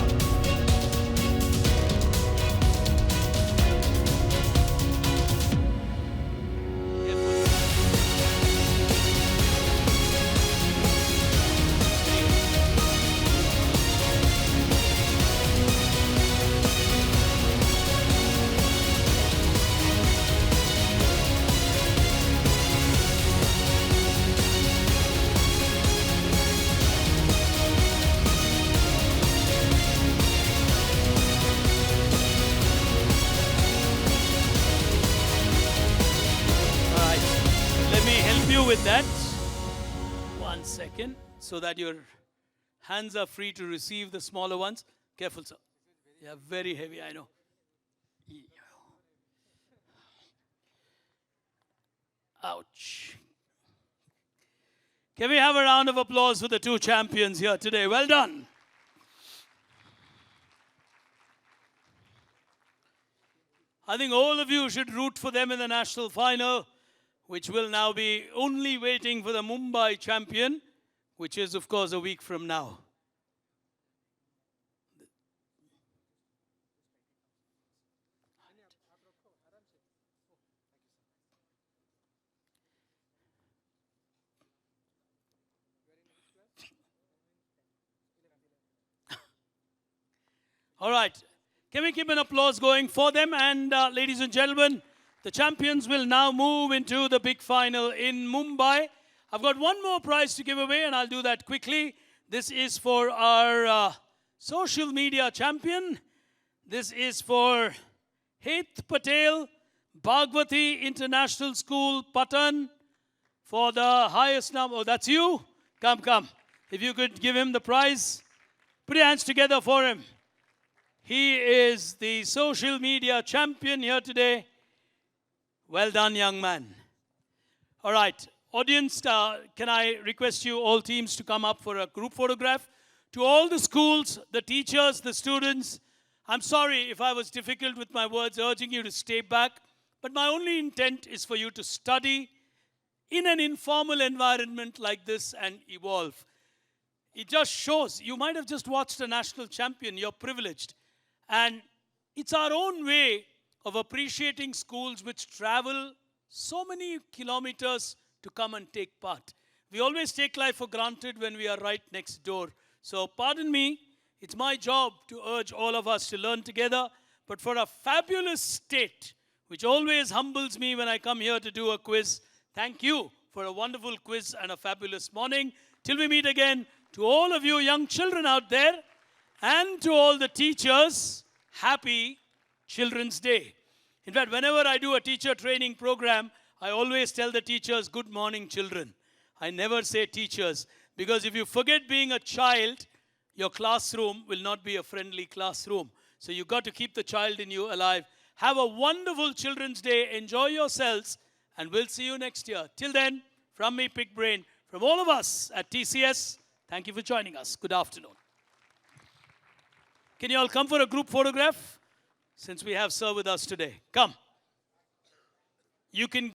with that. 1 second, so that your hands are free to receive the smaller ones. Careful, sir. Yeah, very heavy, I know. Ouch. Can we have a round of applause for the two champions here today? Well done. I think all of you should root for them in the national final, which will now be only waiting for the Mumbai champion, which is, of course, a week from now. All right. Can we keep an applause going for them? And ladies and gentlemen, the champions will now move into the big final in Mumbai. I've got one more prize to give away, and I'll do that quickly. This is for our social media champion. This is for Heth Patel, Bhagwati International School, Patan, for the highest number. Oh, that's you? Come, come. If you could give him the prize. Put your hands together for him. He is the social media champion here today. Well done, young man. All right. Audience, can I request you all teams to come up for a group photograph? To all the schools, the teachers, the students, I'm sorry if I was difficult with my words urging you to stay back, but my only intent is for you to study in an informal environment like this and evolve. It just shows, you might have just watched a national champion, you're privileged. And it's our own way of appreciating schools which travel so many kilometers to come and take part. We always take life for granted when we are right next door. So pardon me, it's my job to urge all of us to learn together. But for a fabulous state, which always humbles me when I come here to do a quiz, thank you for a wonderful quiz and a fabulous morning. Till we meet again, to all of you young children out there, and to all the teachers, happy Children's Day. In fact, whenever I do a teacher training program, I always tell the teachers, good morning, children. I never say teachers, because if you forget being a child, your classroom will not be a friendly classroom. So you've got to keep the child in you alive. Have a wonderful Children's Day. Enjoy yourselves, and we'll see you next year. Till then, from me, Pick Brain, from all of us at TCS, thank you for joining us. Good afternoon. Can you all come for a group photograph? Since we have Sir with us today. Come. You can